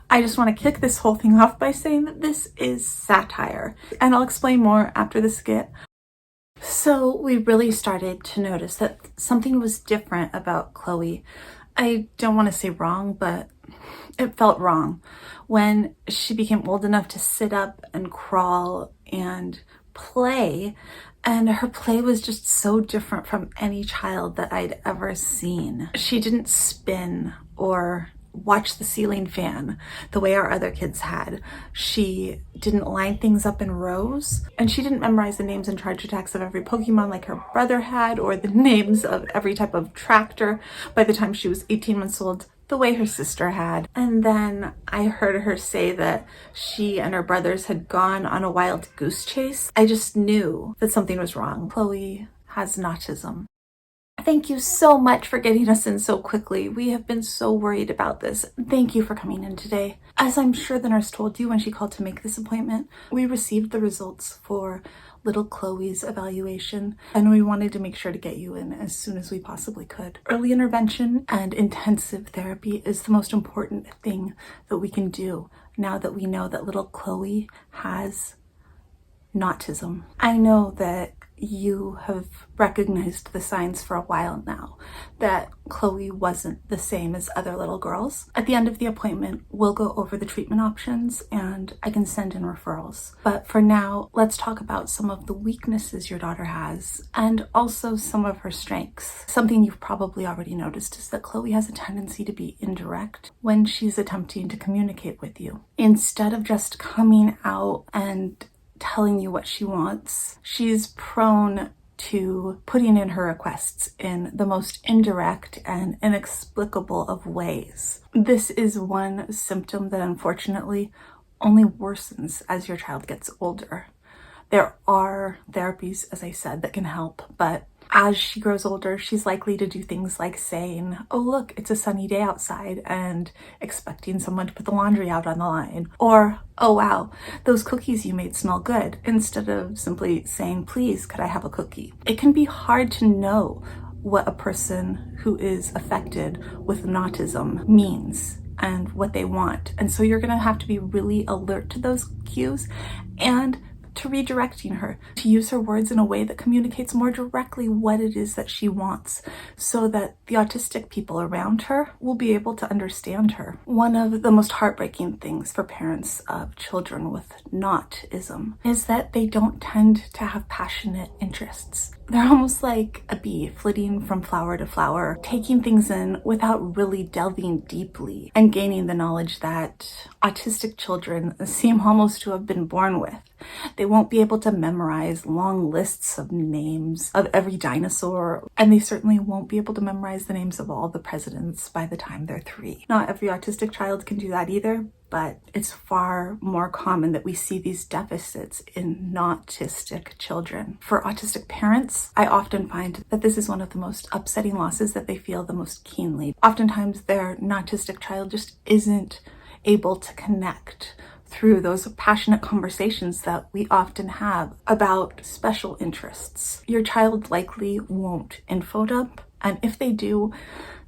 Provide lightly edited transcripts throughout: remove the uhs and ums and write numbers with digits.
I just want to kick this whole thing off by saying that this is satire, and I'll explain more after the skit. So we really started to notice that something was different about Chloe. I don't want to say wrong, but it felt wrong when she became old enough to sit up and crawl and play, and her play was just so different from any child that I'd ever seen. She didn't spin or watch the ceiling fan the way our other kids had. She didn't line things up in rows, and she didn't memorize the names and charge attacks of every Pokemon like her brother had, or the names of every type of tractor by the time she was 18 months old the way her sister had. And then I heard her say that she and her brothers had gone on a wild goose chase. I just knew that something was wrong. Chloe has autism. Thank you so much for getting us in so quickly. We have been so worried about this. Thank you for coming in today. As I'm sure the nurse told you when she called to make this appointment, we received the results for little Chloe's evaluation, and we wanted to make sure to get you in as soon as we possibly could. Early intervention and intensive therapy is the most important thing that we can do now that we know that little Chloe has autism. I know that you have recognized the signs for a while now that Chloe wasn't the same as other little girls. At the end of the appointment, we'll go over the treatment options and I can send in referrals. But for now, let's talk about some of the weaknesses your daughter has and also some of her strengths. Something you've probably already noticed is that Chloe has a tendency to be indirect when she's attempting to communicate with you. Instead of just coming out and telling you what she wants, she's prone to putting in her requests in the most indirect and inexplicable of ways. This is one symptom that unfortunately only worsens as your child gets older. There are therapies, as I said, that can help, but as she grows older, she's likely to do things like saying, "Oh, look, it's a sunny day outside," and expecting someone to put the laundry out on the line. Or, "Oh, wow, those cookies you made smell good," instead of simply saying, "Please, could I have a cookie?" It can be hard to know what a person who is affected with autism means and what they want. And so you're going to have to be really alert to those cues and to redirecting her, to use her words in a way that communicates more directly what it is that she wants, so that the autistic people around her will be able to understand her. One of the most heartbreaking things for parents of children with autism is that they don't tend to have passionate interests. They're almost like a bee flitting from flower to flower, taking things in without really delving deeply and gaining the knowledge that autistic children seem almost to have been born with. They won't be able to memorize long lists of names of every dinosaur, and they certainly won't be able to memorize the names of all the presidents by the time they're 3. Not every autistic child can do that either, but it's far more common that we see these deficits in autistic children. For autistic parents, I often find that this is one of the most upsetting losses that they feel the most keenly. Oftentimes, their autistic child just isn't able to connect through those passionate conversations that we often have about special interests. Your child likely won't info dump, and if they do,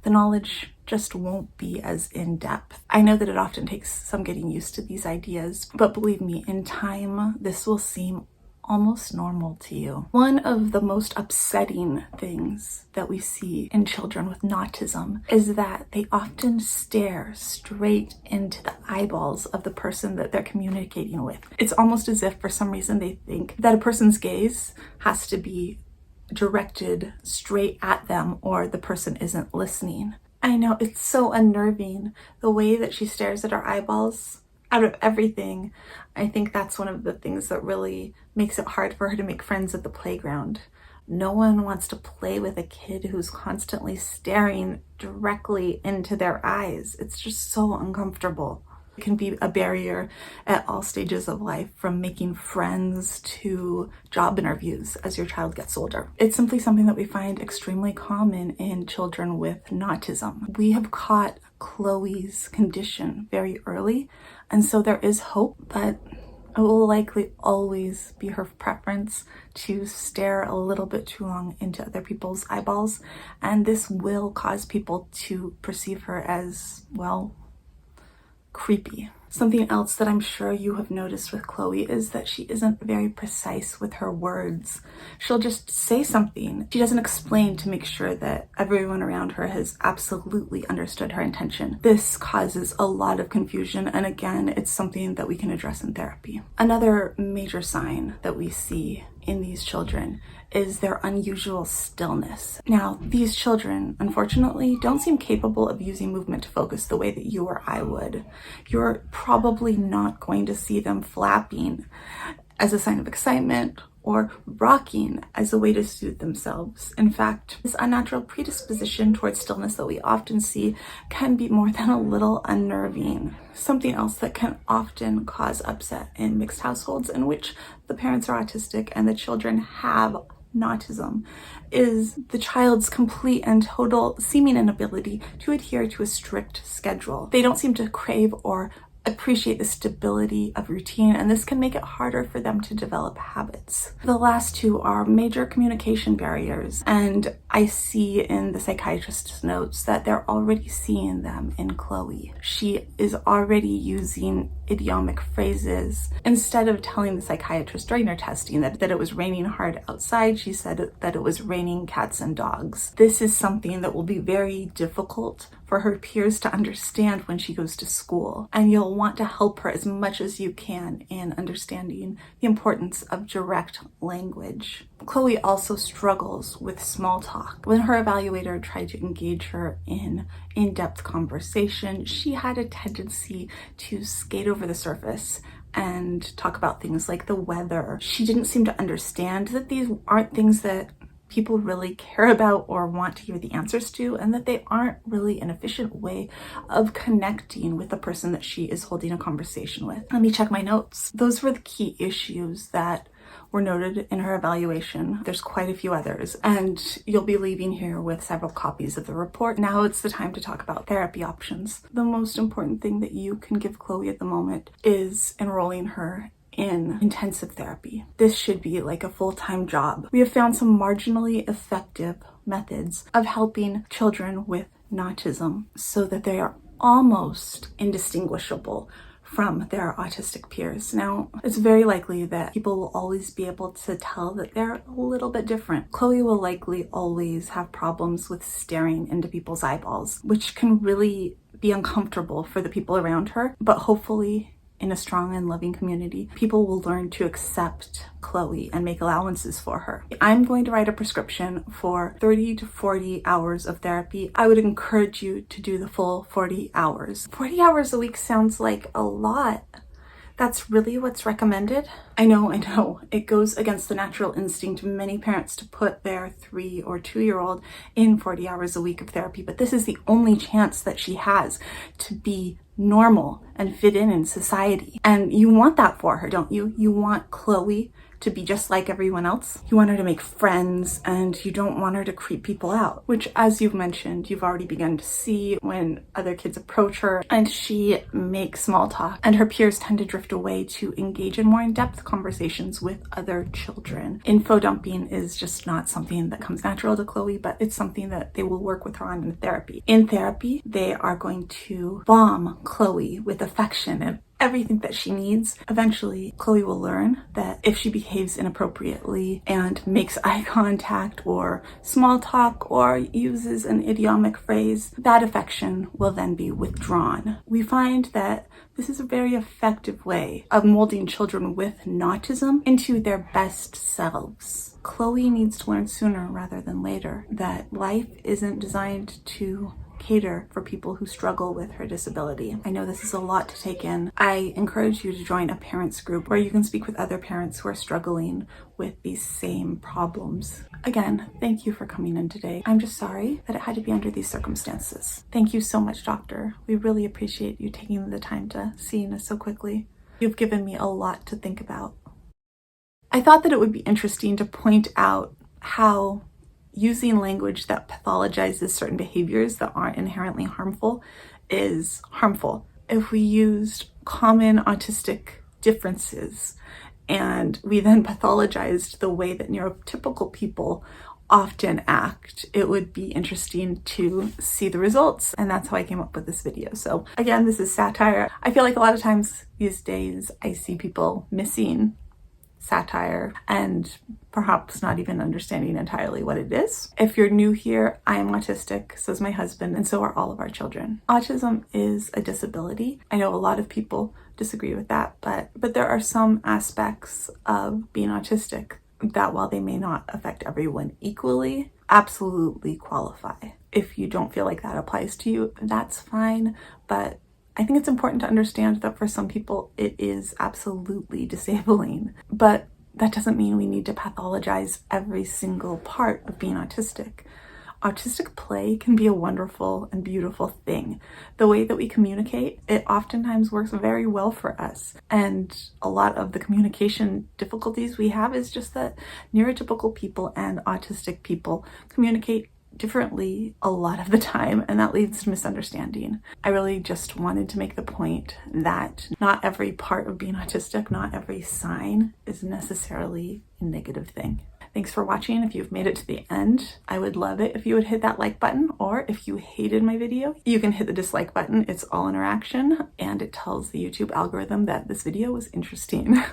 the knowledge just won't be as in-depth. I know that it often takes some getting used to these ideas, but believe me, in time, this will seem almost normal to you. One of the most upsetting things that we see in children with autism is that they often stare straight into the eyeballs of the person that they're communicating with. It's almost as if for some reason they think that a person's gaze has to be directed straight at them or the person isn't listening. I know, it's so unnerving, the way that she stares at our eyeballs. Out of everything, I think that's one of the things that really makes it hard for her to make friends at the playground. No one wants to play with a kid who's constantly staring directly into their eyes. It's just so uncomfortable. It can be a barrier at all stages of life, from making friends to job interviews as your child gets older. It's simply something that we find extremely common in children with autism. We have caught Chloe's condition very early, and so there is hope, but it will likely always be her preference to stare a little bit too long into other people's eyeballs, and this will cause people to perceive her as, well, creepy. Something else that I'm sure you have noticed with Chloe is that she isn't very precise with her words. She'll just say something. She doesn't explain to make sure that everyone around her has absolutely understood her intention. This causes a lot of confusion, and again, it's something that we can address in therapy. Another major sign that we see in these children is their unusual stillness. Now, these children, unfortunately, don't seem capable of using movement to focus the way that you or I would. You're probably not going to see them flapping as a sign of excitement or rocking as a way to soothe themselves. In fact, this unnatural predisposition towards stillness that we often see can be more than a little unnerving. Something else that can often cause upset in mixed households in which the parents are autistic and the children have autism is the child's complete and total seeming inability to adhere to a strict schedule. They don't seem to crave or appreciate the stability of routine, and this can make it harder for them to develop habits. The last two are major communication barriers, and I see in the psychiatrist's notes that they're already seeing them in Chloe. She is already using idiomatic phrases. Instead of telling the psychiatrist during her testing that it was raining hard outside, she said that it was raining cats and dogs. This is something that will be very difficult for her peers to understand when she goes to school, and you'll want to help her as much as you can in understanding the importance of direct language. Chloe also struggles with small talk. When her evaluator tried to engage her in in-depth conversation, she had a tendency to skate over the surface and talk about things like the weather. She didn't seem to understand that these aren't things that people really care about or want to hear the answers to, and that they aren't really an efficient way of connecting with the person that she is holding a conversation with. Let me check my notes. Those were the key issues that were noted in her evaluation. There's quite a few others, and you'll be leaving here with several copies of the report. Now it's the time to talk about therapy options. The most important thing that you can give Chloe at the moment is enrolling her in intensive therapy. This should be like a full-time job. We have found some marginally effective methods of helping children with autism so that they are almost indistinguishable from their autistic peers. Now, it's very likely that people will always be able to tell that they're a little bit different. Chloe will likely always have problems with staring into people's eyeballs, which can really be uncomfortable for the people around her, but hopefully in a strong and loving community, people will learn to accept Chloe and make allowances for her. I'm going to write a prescription for 30 to 40 hours of therapy. I would encourage you to do the full 40 hours. 40 hours a week sounds like a lot. That's really what's recommended. I know, it goes against the natural instinct of many parents to put their 3 or 2-year-old in 40 hours a week of therapy, but this is the only chance that she has to be normal and fit in society. And you want that for her, don't you? You want Chloe to be just like everyone else. You want her to make friends, and you don't want her to creep people out, which, as you've mentioned, you've already begun to see when other kids approach her and she makes small talk, and her peers tend to drift away to engage in more in-depth conversations with other children. Info dumping is just not something that comes natural to Chloe, but it's something that they will work with her on in therapy. In therapy, they are going to bomb Chloe with affection and everything that she needs. Eventually, Chloe will learn that if she behaves inappropriately and makes eye contact or small talk or uses an idiomatic phrase, that affection will then be withdrawn. We find that this is a very effective way of molding children with autism into their best selves. Chloe needs to learn sooner rather than later that life isn't designed to cater for people who struggle with her disability. I know this is a lot to take in. I encourage you to join a parents group where you can speak with other parents who are struggling with these same problems. Again, thank you for coming in today. I'm just sorry that it had to be under these circumstances. Thank you so much, doctor. We really appreciate you taking the time to see us so quickly. You've given me a lot to think about. I thought that it would be interesting to point out how using language that pathologizes certain behaviors that aren't inherently harmful is harmful. If we used common autistic differences and we then pathologized the way that neurotypical people often act, it would be interesting to see the results, and that's how I came up with this video. So again, this is satire. I feel like a lot of times these days I see people missing satire and perhaps not even understanding entirely what it is. If you're new here, I am autistic, so is my husband, and so are all of our children. Autism is a disability. I know a lot of people disagree with that, but there are some aspects of being autistic that, while they may not affect everyone equally, absolutely qualify. If you don't feel like that applies to you, that's fine, but I think it's important to understand that for some people it is absolutely disabling, but that doesn't mean we need to pathologize every single part of being autistic. Autistic play can be a wonderful and beautiful thing. The way that we communicate, it oftentimes works very well for us. And a lot of the communication difficulties we have is just that neurotypical people and autistic people communicate differently a lot of the time, and that leads to misunderstanding. I really just wanted to make the point that not every part of being autistic, not every sign is necessarily a negative thing. Thanks for watching. If you've made it to the end, I would love it if you would hit that like button, or if you hated my video, you can hit the dislike button. It's all interaction, and it tells the YouTube algorithm that this video was interesting.